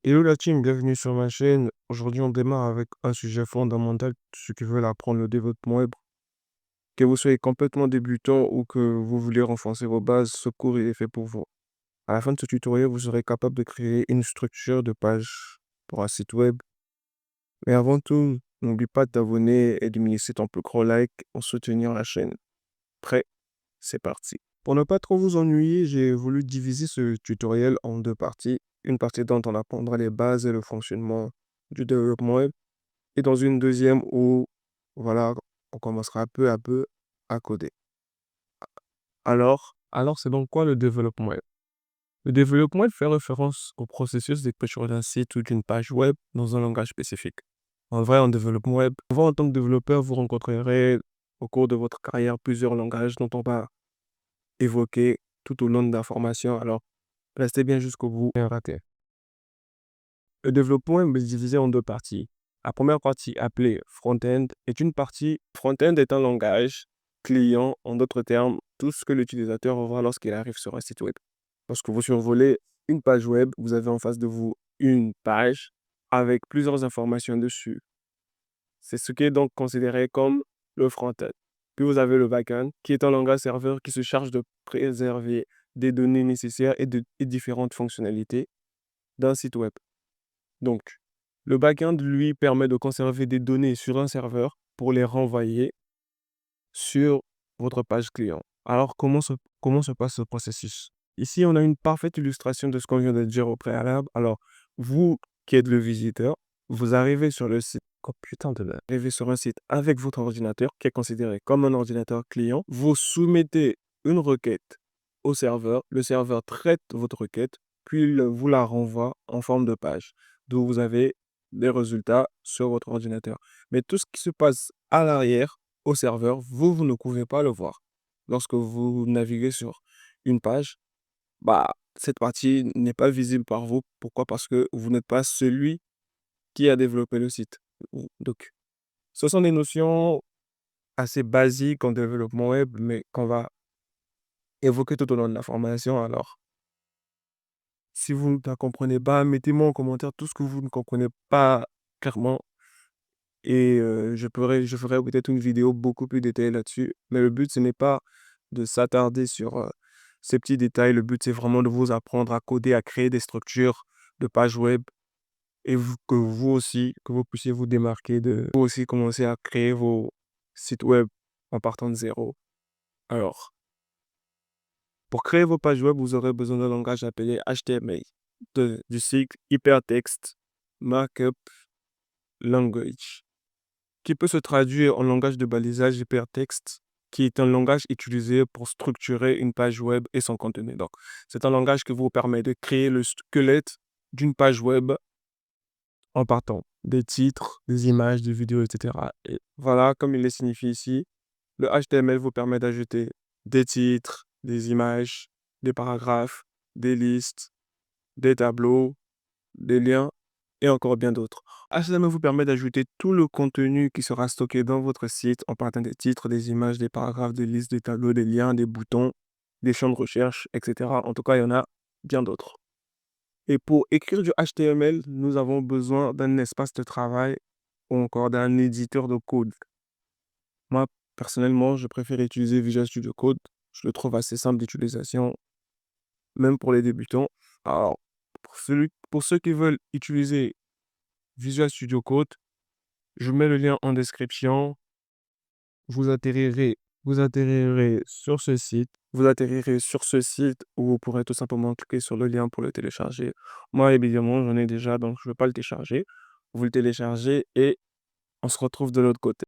Hello la team, bienvenue sur ma chaîne. Aujourd'hui, on démarre avec un sujet fondamental, ceux qui veulent apprendre le développement web. Que vous soyez complètement débutant ou que vous voulez renforcer vos bases, ce cours est fait pour vous. À la fin de ce tutoriel, vous serez capable de créer une structure de page pour un site web. Mais avant tout, n'oublie pas de t'abonner et de me laisser ton plus gros like pour soutenir la chaîne. Prêt? C'est parti. Pour ne pas trop vous ennuyer, j'ai voulu diviser ce tutoriel en deux parties. Une partie dont on apprendra les bases et le fonctionnement du développement web. Et dans une deuxième où, voilà, on commencera peu à peu à coder. Alors c'est donc quoi le développement web? Le développement web fait référence au processus d'écriture d'un site ou d'une page web dans un langage spécifique. En vrai, en développement web, souvent en tant que développeur, vous rencontrerez au cours de votre carrière plusieurs langages dont on va évoquer tout au long de la formation. Alors, restez bien jusqu'au bout et raté. Le développement web est divisé en deux parties. La première partie, appelée front-end, est une partie. Front-end est un langage client, en d'autres termes, tout ce que l'utilisateur va voir lorsqu'il arrive sur un site web. Lorsque vous survolez une page web, vous avez en face de vous une page avec plusieurs informations dessus. C'est ce qui est donc considéré comme le front-end. Puis vous avez le back-end, qui est un langage serveur qui se charge de préserver des données nécessaires et différentes fonctionnalités d'un site web. Donc, le back-end, lui, permet de conserver des données sur un serveur pour les renvoyer sur votre page client. Alors, comment se passe ce processus? Ici, on a une parfaite illustration de ce qu'on vient de dire au préalable. Alors, vous qui êtes le visiteur, vous arrivez sur le site. Oh putain de merde. Arrivez sur un site avec votre ordinateur qui est considéré comme un ordinateur client. Vous soumettez une requête au serveur. Le serveur traite votre requête, puis il vous la renvoie en forme de page, d'où vous avez des résultats sur votre ordinateur. Mais tout ce qui se passe à l'arrière, au serveur, vous ne pouvez pas le voir. Lorsque vous naviguez sur une page, bah, cette partie n'est pas visible par vous. Pourquoi? Parce que vous n'êtes pas celui qui a développé le site. Donc, ce sont des notions assez basiques en développement web, mais qu'on va évoquer tout au long de la formation. Alors, si vous ne la comprenez pas, mettez-moi en commentaire tout ce que vous ne comprenez pas clairement. Et je ferai peut-être une vidéo beaucoup plus détaillée là-dessus. Mais le but, ce n'est pas de s'attarder sur ces petits détails. Le but, c'est vraiment de vous apprendre à coder, à créer des structures de pages web et que vous aussi, que vous puissiez vous démarquer de vous aussi commencer à créer vos sites web en partant de zéro. Alors, pour créer vos pages web, vous aurez besoin d'un langage appelé HTML, du cycle Hypertext Markup Language, qui peut se traduire en langage de balisage hypertexte, qui est un langage utilisé pour structurer une page web et son contenu. Donc, c'est un langage qui vous permet de créer le squelette d'une page web en partant des titres, des images, des vidéos, etc. Et voilà, comme il le signifie ici, le HTML vous permet d'ajouter des titres, des images, des paragraphes, des listes, des tableaux, des liens et encore bien d'autres. HTML vous permet d'ajouter tout le contenu qui sera stocké dans votre site en partant des titres, des images, des paragraphes, des listes, des tableaux, des liens, des boutons, des champs de recherche, etc. En tout cas, il y en a bien d'autres. Et pour écrire du HTML, nous avons besoin d'un espace de travail ou encore d'un éditeur de code. Moi, personnellement, je préfère utiliser Visual Studio Code. Je le trouve assez simple d'utilisation, même pour les débutants. Alors, pour ceux qui veulent utiliser Visual Studio Code, je mets le lien en description. Vous atterrirez, vous atterrirez sur ce site. Vous atterrirez sur ce site où vous pourrez tout simplement cliquer sur le lien pour le télécharger. Moi, évidemment, j'en ai déjà, donc je ne vais pas le télécharger. Vous le téléchargez et on se retrouve de l'autre côté.